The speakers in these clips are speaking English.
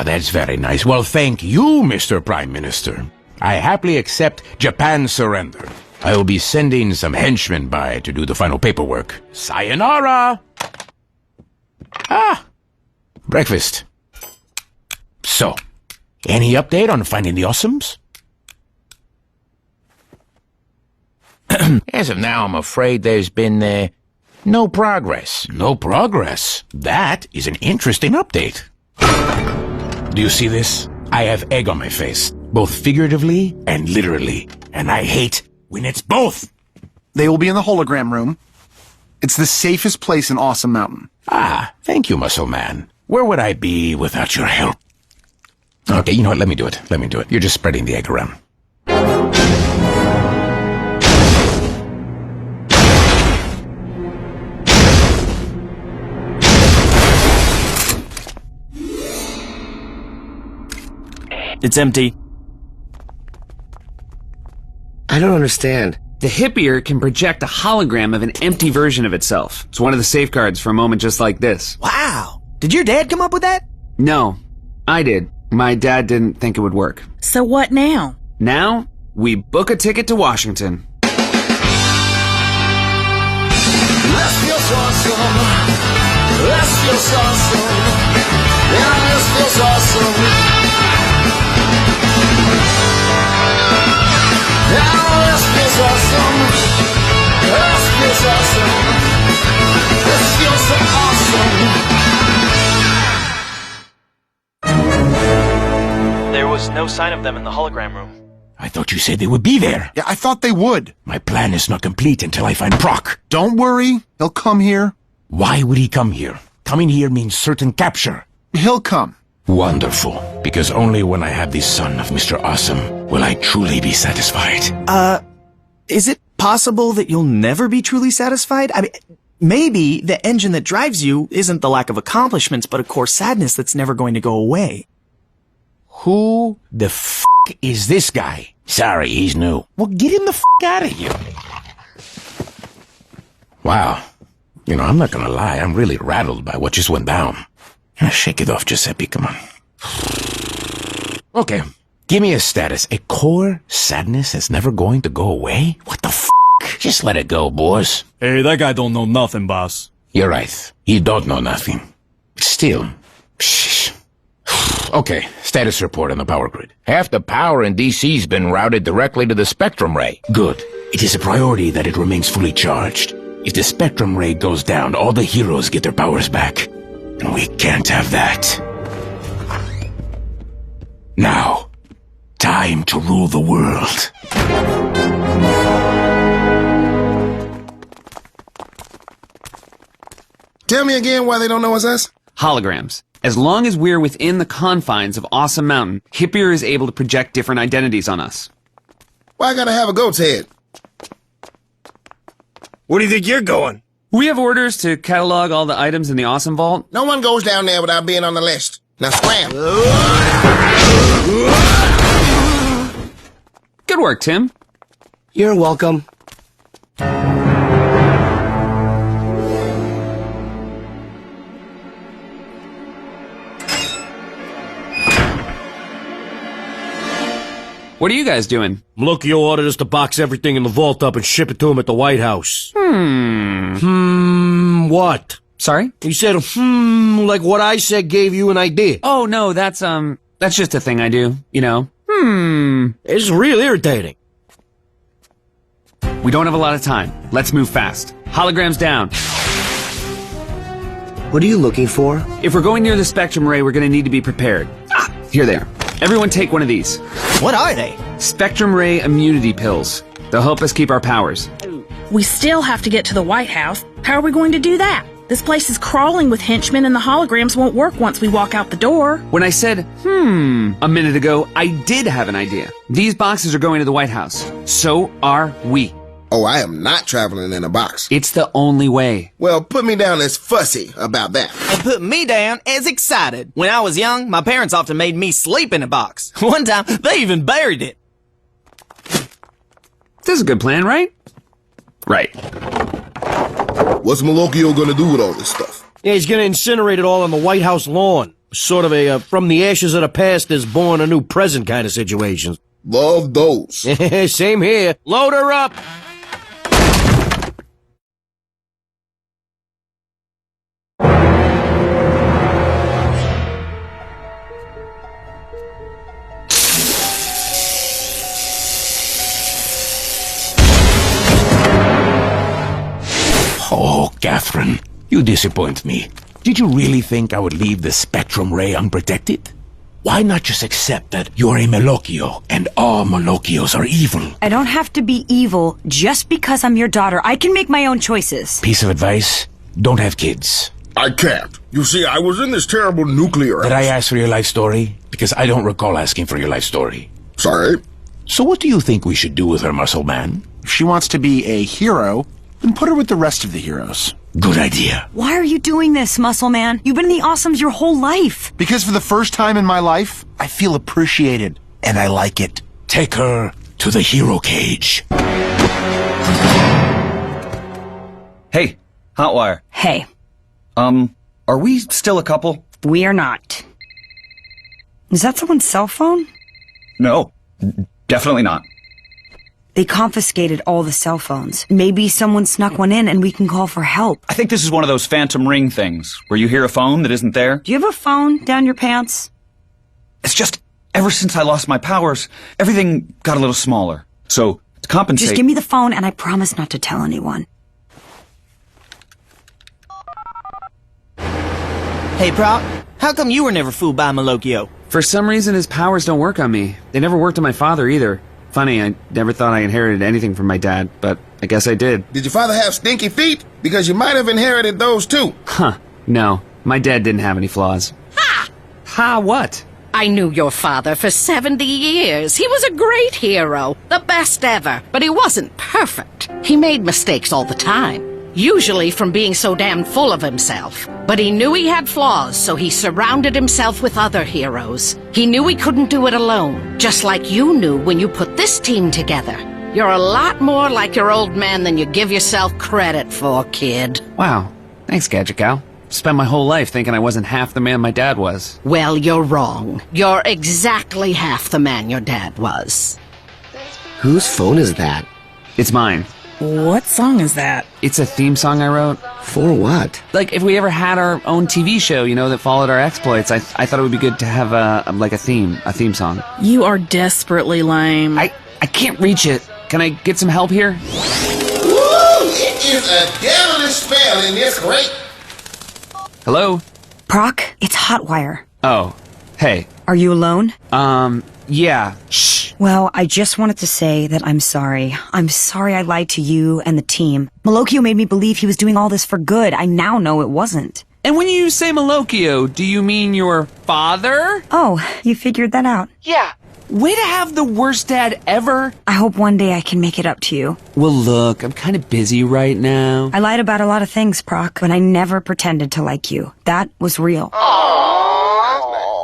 Ah, that's very nice. Well, thank you, Mr. Prime Minister. I happily accept Japan's surrender. I will be sending some henchmen by to do the final paperwork. Sayonara! Ah, breakfast. So, any update on finding the Awesomes? As of now, I'm afraid there's been, no progress. No progress? That is an interesting update. Do you see this? I have egg on my face, both figuratively and literally, and I hate when it's both. They will be in the hologram room. It's the safest place in Awesome Mountain. Ah, thank you, Muscle Man. Where would I be without your help? Okay, you know what? Let me do it. Let me do it. You're just spreading the egg around. It's empty. I don't understand. The hippier can project a hologram of an empty version of itself. It's one of the safeguards for a moment just like this. Wow! Did your dad come up with that? No, I did. My dad didn't think it would work. So what now? Now, we book a ticket to Washington. This feels awesome. This feels awesome. Yeah, this feels awesome. Yeah, this feels awesome. This feels awesome. This feels so awesome. There was no sign of them in the hologram room. I thought you said they would be there. Yeah, I thought they would. My plan is not complete until I find Proc. Don't worry. He'll come here. Why would he come here? Coming here means certain capture. He'll come. Wonderful. Because only when I have the son of Mr. Awesome will I truly be satisfied. Is it possible that you'll never be truly satisfied? I mean, maybe the engine that drives you isn't the lack of accomplishments, but a core sadness that's never going to go away. Who the f*** is this guy? Sorry, he's new. Well, get him the f*** out of here. Wow. You know, I'm not gonna lie, I'm really rattled by what just went down. Shake it off, Giuseppe, come on. Okay, give me a status. A core sadness that's never going to go away? What the f***? Just let it go, boss. Hey, that guy don't know nothing, boss. You're right. He don't know nothing. Still. Shh. Okay, status report on the power grid. Half the power in DC's been routed directly to the spectrum ray. Good. It is a priority that it remains fully charged. If the spectrum ray goes down, all the heroes get their powers back. And we can't have that. Now, time to rule the world. Tell me again why they don't know it's us? Holograms. As long as we're within the confines of Awesome Mountain, Hippier is able to project different identities on us. Why I gotta have a goat's head? Where do you think you're going? We have orders to catalog all the items in the Awesome Vault. No one goes down there without being on the list. Now scram! Good work, Tim. You're welcome. What are you guys doing? Look, ordered us to box everything in the vault up and ship it to him at the White House. What? Sorry? He said, like what I said gave you an idea. Oh, no, that's just a thing I do, you know. It's real irritating. We don't have a lot of time. Let's move fast. Holograms down. What are you looking for? If we're going near the spectrum ray, we're gonna need to be prepared. Ah, here they are. Everyone take one of these. What are they? Spectrum ray immunity pills. They'll help us keep our powers. We still have to get to the White House. How are we going to do that? This place is crawling with henchmen and the holograms won't work once we walk out the door. When I said, a minute ago, I did have an idea. These boxes are going to the White House. So are we. Oh, I am not traveling in a box. It's the only way. Well, put me down as fussy about that. And put me down as excited. When I was young, my parents often made me sleep in a box. One time, they even buried it. This is a good plan, right? Right. What's Malocchio gonna do with all this stuff? Yeah, he's gonna incinerate it all on the White House lawn. Sort of a from the ashes of the past is born a new present kind of situation. Love those. Same here. Load her up! Oh, Catherine, you disappoint me. Did you really think I would leave the spectrum ray unprotected? Why not just accept that you're a Malocchio, and all Malocchios are evil? I don't have to be evil just because I'm your daughter. I can make my own choices. Piece of advice, don't have kids. I can't. You see, I was in this terrible nuclear... Did I ask for your life story? Because I don't recall asking for your life story. Sorry. So what do you think we should do with her, muscle man? If she wants to be a hero, then put her with the rest of the heroes. Good idea. Why are you doing this, Muscle Man? You've been in the Awesomes your whole life. Because for the first time in my life, I feel appreciated, and I like it. Take her to the hero cage. Hey, Hotwire. Hey, Are we still a couple? we are not. Is that someone's cell phone? No, definitely not. They confiscated all the cell phones. Maybe someone snuck one in and we can call for help. I think this is one of those phantom ring things, where you hear a phone that isn't there. Do you have a phone down your pants? It's just, ever since I lost my powers, everything got a little smaller. So, to compensate... Just give me the phone and I promise not to tell anyone. Hey, Proc, how come you were never fooled by Malocchio? For some reason, his powers don't work on me. They never worked on my father either. Funny, I never thought I inherited anything from my dad, but I guess I did. Did your father have stinky feet? Because you might have inherited those too. Huh. No, my dad didn't have any flaws. Ha! Ha, what? I knew your father for 70 years. He was a great hero, the best ever, but he wasn't perfect. He made mistakes all the time, usually from being so damn full of himself. But he knew he had flaws, so he surrounded himself with other heroes. He knew he couldn't do it alone, just like you knew when you put this team together. You're a lot more like your old man than you give yourself credit for, kid. Wow. Thanks, Gadget Gal. Spent my whole life thinking I wasn't half the man my dad was. Well, you're wrong. You're exactly half the man your dad was. Whose phone is that? It's mine. What song is that? It's a theme song I wrote. For what? Like, if we ever had our own TV show, you know, that followed our exploits, I thought it would be good to have a theme song. You are desperately lame. I can't reach it. Can I get some help here? Woo! It is a devilish spell in this crate. Hello? Proc, it's Hotwire. Oh, hey. Are you alone? Yeah. Shh. Well, I just wanted to say that I'm sorry. I'm sorry I lied to you and the team. Malocchio made me believe he was doing all this for good. I now know it wasn't. And when you say Malocchio, do you mean your father? Oh, you figured that out. Yeah. Way to have the worst dad ever. I hope one day I can make it up to you. Well, look, I'm kind of busy right now. I lied about a lot of things, Proc, but I never pretended to like you. That was real.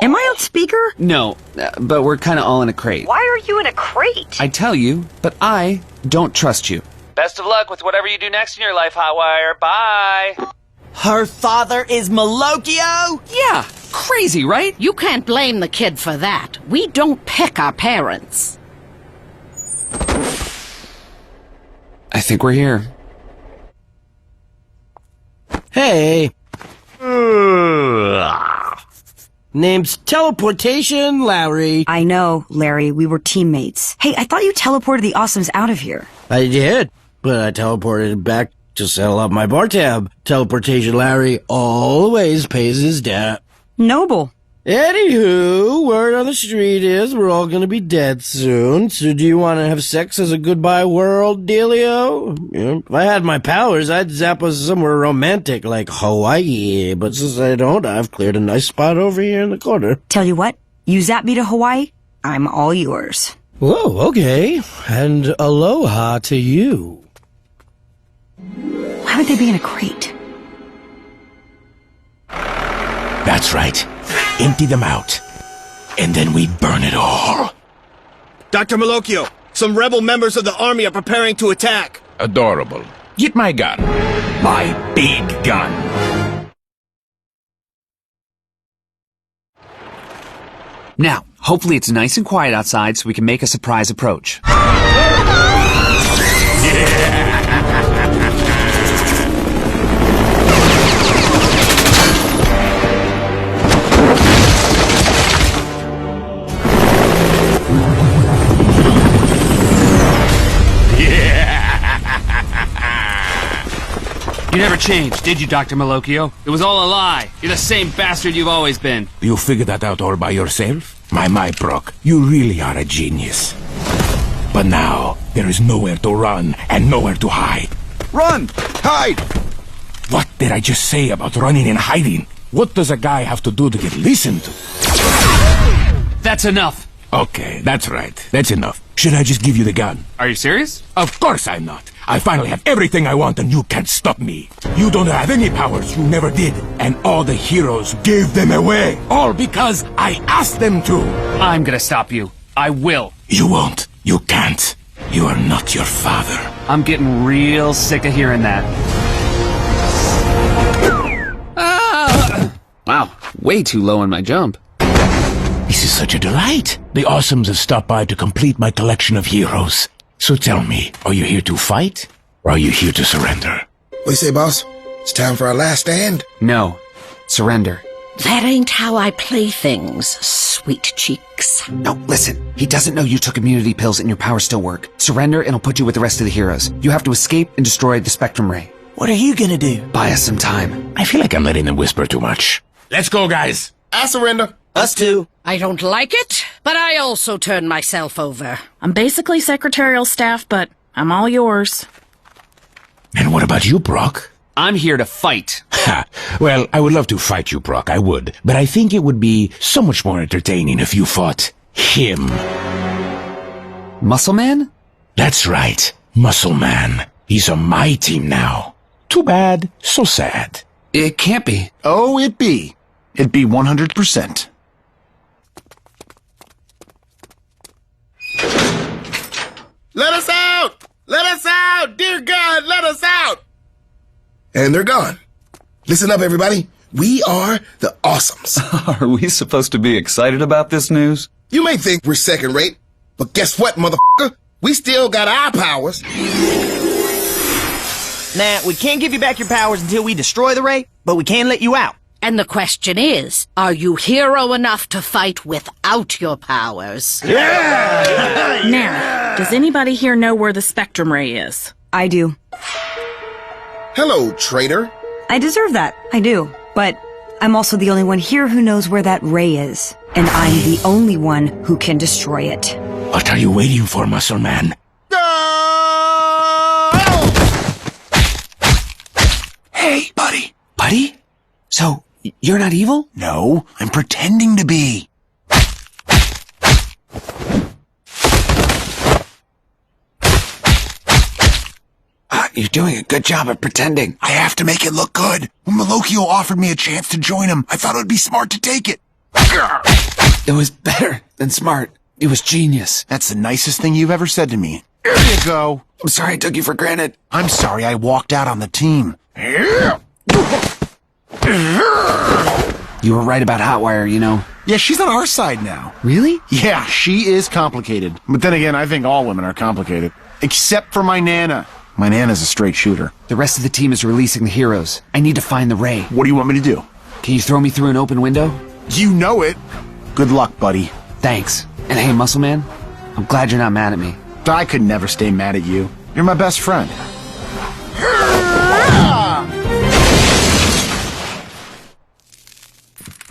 Am I on speaker? No, but we're kind of all in a crate. Why are you in a crate? I tell you, but I don't trust you. Best of luck with whatever you do next in your life, Hotwire. Bye. Her father is Malocchio? Yeah, crazy, right? You can't blame the kid for that. We don't pick our parents. I think we're here. Hey. Name's Teleportation Larry. I know, Larry. We were teammates. Hey, I thought you teleported the Awesomes out of here. I did, but I teleported back to settle up my bar tab. Teleportation Larry always pays his debt. Noble. Anywho, word on the street is we're all gonna be dead soon, so do you want to have sex as a goodbye world dealio? You know, if I had my powers, I'd zap us somewhere romantic like Hawaii, but since I don't, I've cleared a nice spot over here in the corner. Tell you what, you zap me to Hawaii, I'm all yours. Whoa, okay. And aloha to you. Why would they be in a crate? That's right. Empty them out. And then we burn it all. Dr. Malocchio, some rebel members of the army are preparing to attack. Adorable. Get my gun. My big gun. Now, hopefully it's nice and quiet outside so we can make a surprise approach. You never changed, did you, Dr. Malocchio? It was all a lie. You're the same bastard you've always been. You figured that out all by yourself? My, Brock, you really are a genius. But now, there is nowhere to run and nowhere to hide. Run! Hide! What did I just say about running and hiding? What does a guy have to do to get listened to? That's enough. Okay, that's right. That's enough. Should I just give you the gun? Are you serious? Of course I'm not. I finally have everything I want and you can't stop me. You don't have any powers, you never did. And all the heroes gave them away. All because I asked them to. I'm gonna stop you. I will. You won't. You can't. You are not your father. I'm getting real sick of hearing that. Wow, way too low on my jump. This is such a delight. The Awesomes have stopped by to complete my collection of heroes. So tell me, are you here to fight, or are you here to surrender? What do you say, boss? It's time for our last stand? No. Surrender. That ain't how I play things, sweet cheeks. No, listen. He doesn't know you took immunity pills and your powers still work. Surrender and I'll put you with the rest of the heroes. You have to escape and destroy the Spectrum Ray. What are you gonna do? Buy us some time. I feel like I'm letting them whisper too much. Let's go, guys. I surrender. Us too. I don't like it, but I also turn myself over. I'm basically secretarial staff, but I'm all yours. And what about you, Brock? I'm here to fight. Ha! Well, I would love to fight you, Brock, I would. But I think it would be so much more entertaining if you fought him. Muscle Man? That's right. Muscle Man. He's on my team now. Too bad, so sad. It can't be. Oh, it be. It'd be 100%. Let us out! Let us out! Dear God, let us out! And they're gone. Listen up, everybody. We are the Awesomes. Are we supposed to be excited about this news? You may think we're second rate, but guess what, motherfucker? We still got our powers. Nah, we can't give you back your powers until we destroy the Ray, but we can let you out. And the question is, are you hero enough to fight without your powers? Now, does anybody here know where the Spectrum Ray is? I do. Hello, traitor. I deserve that. I do. But I'm also the only one here who knows where that Ray is. And I'm the only one who can destroy it. What are you waiting for, Muscle Man? Hey, buddy. Buddy? So, you're not evil? No, I'm pretending to be. You're doing a good job at pretending. I have to make it look good. When Malocchio offered me a chance to join him, I thought it would be smart to take it. It was better than smart. It was genius. That's the nicest thing you've ever said to me. Here you go. I'm sorry I took you for granted. I'm sorry I walked out on the team. You were right about Hotwire, you know. Yeah, she's on our side now. Really? Yeah, she is complicated. But then again, I think all women are complicated. Except for my Nana. My Nana's a straight shooter. The rest of the team is releasing the heroes. I need to find the Ray. What do you want me to do? Can you throw me through an open window? You know it. Good luck, buddy. Thanks. And hey, Muscle Man, I'm glad you're not mad at me. I could never stay mad at you. You're my best friend.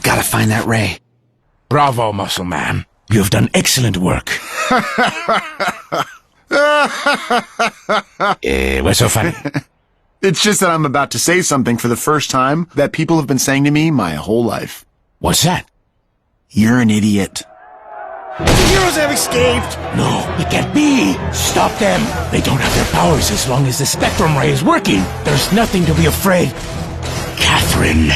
Gotta find that Ray. Bravo, Muscle Man. You have done excellent work. What's so funny? It's just that I'm about to say something for the first time that people have been saying to me my whole life. What's that? You're an idiot. The heroes have escaped! No, it can't be! Stop them! They don't have their powers as long as the Spectrum Ray is working! There's nothing to be afraid. Catherine!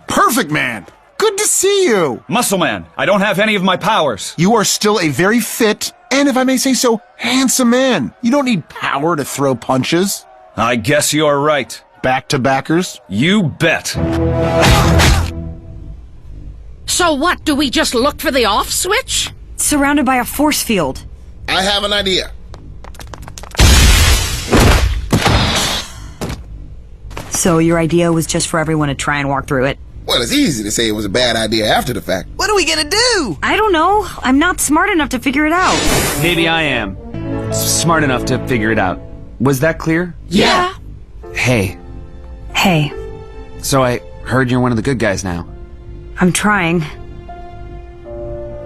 Perfect, man! Good to see you! Muscle Man, I don't have any of my powers. You are still a very fit And if I may say so, handsome man. You don't need power to throw punches. I guess you're right. Back-to-backers? You bet. So what, do we just look for the off switch? Surrounded by a force field. I have an idea. So your idea was just for everyone to try and walk through it? Well, it's easy to say it was a bad idea after the fact. What are we gonna do? I don't know. I'm not smart enough to figure it out. Maybe I am. Smart enough to figure it out. Was that clear? Yeah. Hey. Hey, So I heard you're one of the good guys now. I'm trying.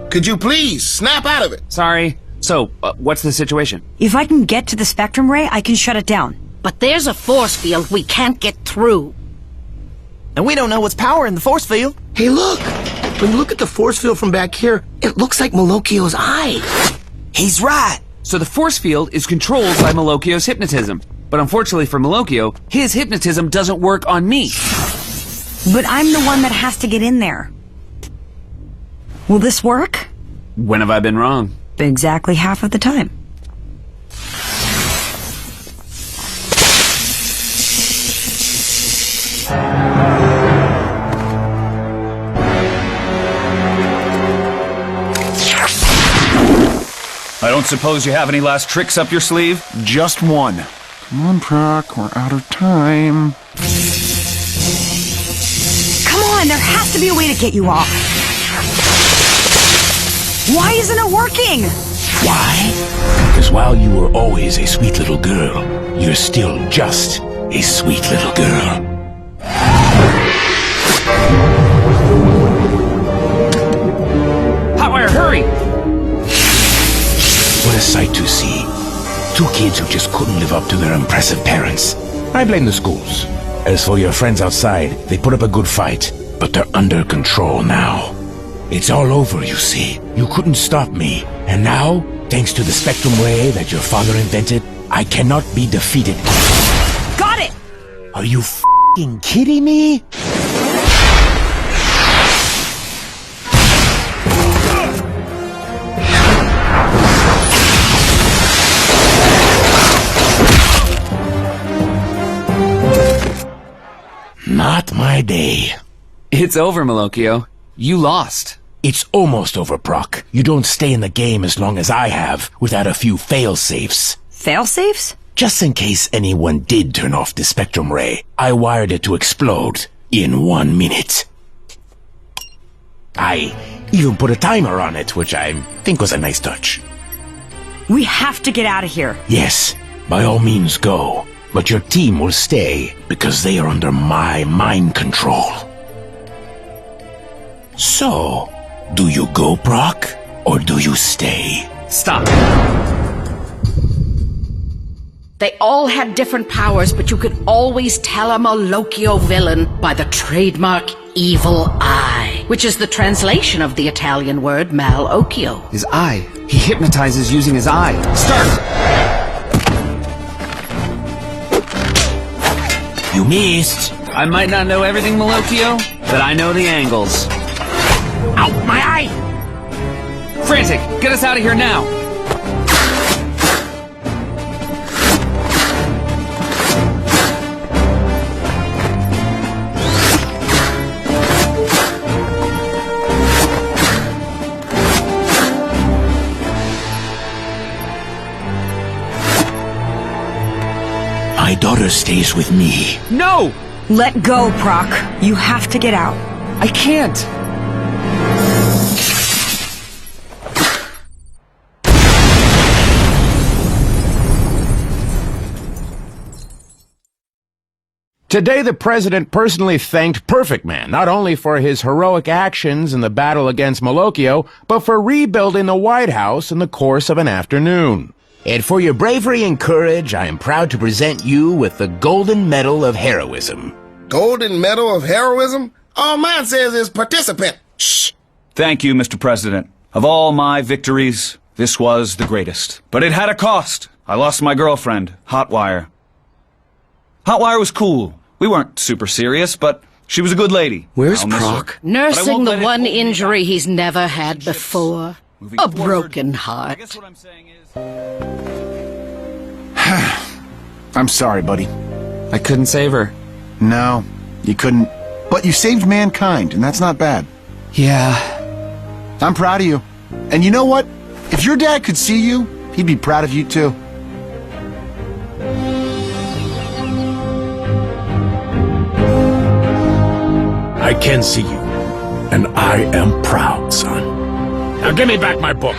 Could you please snap out of it? Sorry. So, what's the situation? If I can get to the spectrum ray, I can shut it down. But there's a force field we can't get through. And we don't know what's powering the force field. Hey, look! When you look at the force field from back here, it looks like Malokio's eye. He's right. So the force field is controlled by Malokio's hypnotism. But unfortunately for Malokio, his hypnotism doesn't work on me. But I'm the one that has to get in there. Will this work? When have I been wrong? Exactly half of the time. I don't suppose you have any last tricks up your sleeve? Just one. Come on, Proc, we're out of time. Come on, there has to be a way to get you off. Why isn't it working? Why? Because while you were always a sweet little girl, you're still just a sweet little girl. Hotwire, hurry! What a sight to see. Two kids who just couldn't live up to their impressive parents. I blame the schools. As for your friends outside, they put up a good fight, but they're under control now. It's all over, you see. You couldn't stop me. And now, thanks to the spectrum ray that your father invented, I cannot be defeated. Got it! Are you f***ing kidding me? Not my day. It's over, Malokio. You lost. It's almost over, Proc. You don't stay in the game as long as I have without a few fail-safes. Fail-safes? Just in case anyone did turn off the spectrum ray, I wired it to explode in 1 minute. I even put a timer on it, which I think was a nice touch. We have to get out of here. Yes, by all means go. But your team will stay because they are under my mind control. So, do you go, Proc, or do you stay? Stop. They all had different powers, but you could always tell a Malokio villain by the trademark evil eye, which is the translation of the Italian word malocchio. His eye. He hypnotizes using his eye. Start! You missed. I might not know everything, Malokio, but I know the angles. Ow, my eye! Frantic, get us out of here now! My daughter stays with me. No! Let go, Proc. You have to get out. I can't! Today, the president personally thanked Perfect Man, not only for his heroic actions in the battle against Malokio, but for rebuilding the White House in the course of an afternoon. And for your bravery and courage, I am proud to present you with the Golden Medal of Heroism. Golden Medal of Heroism? All mine says is participant. Shh. Thank you, Mr. President. Of all my victories, this was the greatest. But it had a cost. I lost my girlfriend, Hotwire. Hotwire was cool. We weren't super serious, but she was a good lady. Where's I'll miss her. Proc? But I Nursing won't the let it one hold me injury back. he's never had before. Moving A forward, broken I heart. guess what I'm saying is... I'm sorry, buddy. I couldn't save her. No, you couldn't. But you saved mankind, and that's not bad. Yeah. I'm proud of you. And you know what? If your dad could see you, he'd be proud of you too. I can see you, and I am proud, son. Now give me back my book.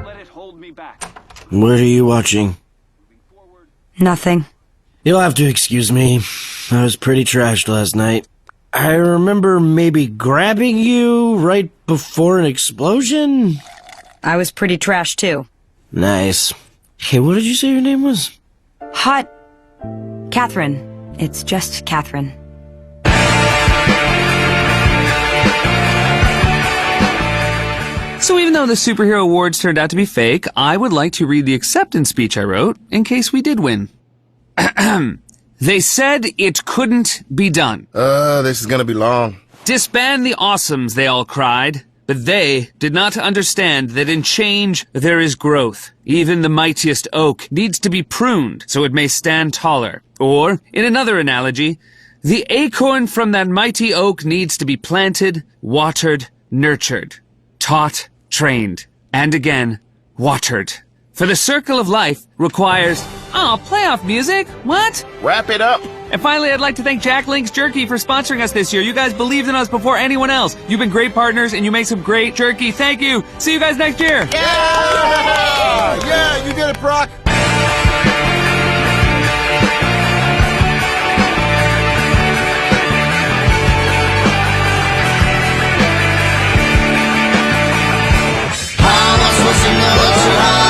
Let it hold me back. What are you watching? Nothing. You'll have to excuse me. I was pretty trashed last night. I remember maybe grabbing you right before an explosion. I was pretty trash too. Nice. Hey, what did you say your name was? Hot. Catherine. It's just Catherine. So even though the superhero awards turned out to be fake, I would like to read the acceptance speech I wrote in case we did win. They said it couldn't be done. This is gonna be long. Disband the awesomes, they all cried. But they did not understand that in change there is growth. Even the mightiest oak needs to be pruned so it may stand taller. Or, in another analogy, the acorn from that mighty oak needs to be planted, watered, nurtured, taught, trained, and again, watered. For the circle of life requires... Oh, playoff music? What? Wrap it up. And finally, I'd like to thank Jack Link's Jerky for sponsoring us this year. You guys believed in us before anyone else. You've been great partners, and you make some great jerky. Thank you. See you guys next year. Yeah! Yeah, you did it, Brock.